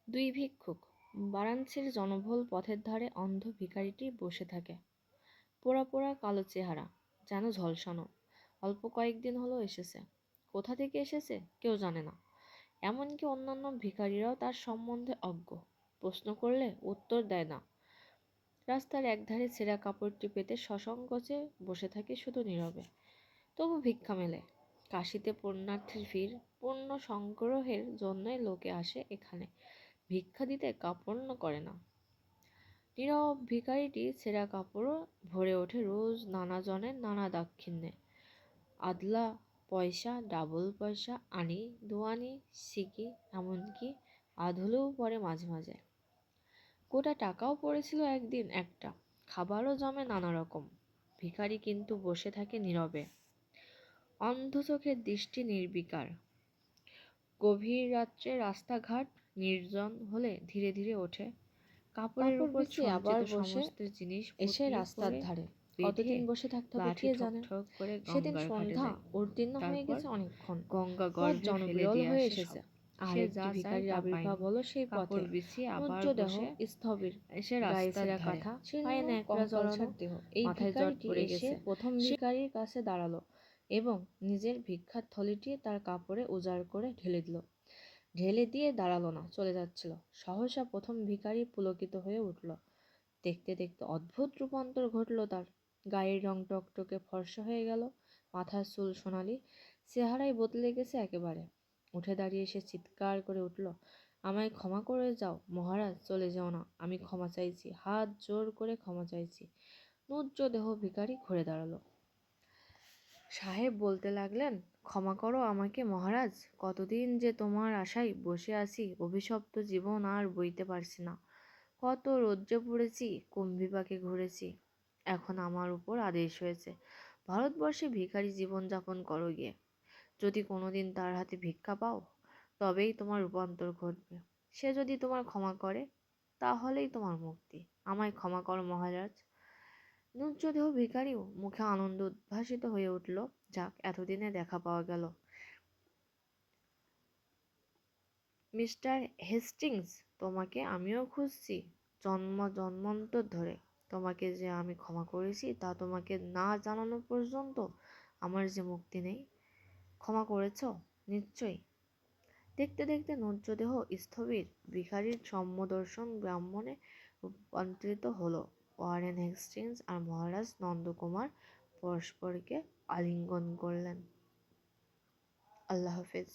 দুই ভিক্ষুক। বারাণসীর জনবহুল পথের ধারে অন্ধ ভিখারিটি বসে থাকে। পোড়া পোড়া কালো চেহারা, যেন ঝলসানো। অল্প কয়েকদিন হলো এসেছে। কোথা থেকে এসেছে কেউ জানে না। এমনকি অন্যান্য ভিখারিরাও তার সম্বন্ধে অজ্ঞ। প্রশ্ন করলে উত্তর দেয় না। রাস্তার একধারে ছেঁড়া কাপড়টি পেতে সসংকোচে বসে থাকে শুধু নীরবে। তবু ভিক্ষা মেলে। কাশীতে পুণ্যার্থীর ভিড়, পুণ্য সংগ্রহের জন্যই লোকে আসে এখানে, ভিক্ষা দিতে কার্পণ্য করে না। নীরব ভিখারিটি ছেঁড়া কাপড়ও ভরে ওঠে রোজ নানা জনের নানা দাক্ষিণ্যে। আদলা পয়সা, ডাবল পয়সা, আনি দোয়ানি, সিকি, এমনকি আধুলেও পড়ে মাঝে মাঝে। গোটা টাকাও পড়েছিল একদিন একটা। খাবারও জমে নানা রকম। ভিখারি কিন্তু বসে থাকে নীরবে, অন্ধ চোখের দৃষ্টি নির্বিকার। গভীর রাত্রে রাস্তাঘাট নির্জন হলে ধীরে ধীরে ওঠে। কাপড়ের উপর আবার সঞ্চিত বসে সমস্ত জিনিস এসে রাস্তার ধারে কতদিন বসে থাকতে হবে লাঠি কে ঠক জানে। ঠক করে সেদিন গঙ্গার ঘাটে সন্ধ্যা যায়। উত্তীর্ণ হয়ে তারপর গেছে অনেকক্ষণ। গঙ্গা পথ গর্ভে ফেলে জনবিরল দিয়ে হয়ে আসে এসেছে। সব। আর সে একটি যা চায় ভিখারির তা আবির্ভাব পায়নি। হলো সেই পথে। কাপড় বিছিয়ে আবার নুজ্জ দেহ, বসে স্থবির, এসে গায়ে রাস্তার ছেঁড়া ধারে। কাঁথা, পায়ে শীর্ণ ন্যাকড়া জড়ানো, কঙ্কালসার দেহ। এই মাথায় জট ভিখারিটি পড়ে এসে গেছে। প্রথম ভিখারির কাছে দাঁড়ালো এবং নিজের ভিক্ষার থলিটি তার কাপড়ে উজাড় করে ঢেলে দিল। ঢেলে দিয়ে দাঁড়ালো না, চলে যাচ্ছিল। সহসা প্রথম ভিখারি পুলকিত হয়ে উঠল। দেখতে দেখতে অদ্ভুত রূপান্তর ঘটল তার। গায়ের রং টকটকে ফর্সা হয়ে গেল, মাথার চুল সোনালি, চেহারাই বদলে গেছে একেবারে। উঠে দাঁড়িয়ে সে চিৎকার করে উঠল, আমায় ক্ষমা করে যাও মহারাজ, চলে যেও না, আমি ক্ষমা চাইছি, হাত জোর করে ক্ষমা চাইছি। নুজ্জ দেহ ভিখারি ঘুরে দাঁড়ালো। সাহেব বলতে লাগলেন, ক্ষমা করো আমাকে মহারাজ, কতদিন যে তোমার আশায় বসে আছি, অভিশপ্ত জীবন আর বইতে পারছি না। কত রৌদ্রে পড়েছি, কুম্ভীপাকে ঘুরেছি, এখন আমার উপর আদেশ হয়েছে ভারতবর্ষে ভিখারি জীবন যাপন করো গিয়ে। যদি কোনোদিন তার হাতে ভিক্ষা পাও, তবেই তোমার রূপান্তর ঘটবে। সে যদি তোমার ক্ষমা করে, তাহলেই তোমার মুক্তি। আমায় ক্ষমা করো মহারাজ। নুজ্জদেহ ভিখারিও মুখে আনন্দ উদ্ভাসিত হয়ে উঠল। যাক, এতদিনে দেখা পাওয়া গেল। মিস্টার হেস্টিংস, তোমাকে আমিও খুঁজছি জন্মান্তর ধরে। তোমাকে যে আমি ক্ষমা করেছি তা তোমাকে না জানানো পর্যন্ত আমার যে মুক্তি নেই। ক্ষমা করেছ নিশ্চয়ই। দেখতে দেখতে নুজ্জদেহ স্থবির ভিখারির সম্যদর্শন ব্রাহ্মণে রূপান্তরিত হলো। ওয়ারেন হেস্টিংস আর মহারাজ নন্দকুমার পরস্পরকে আলিঙ্গন করলেন। আল্লাহ হাফেজ।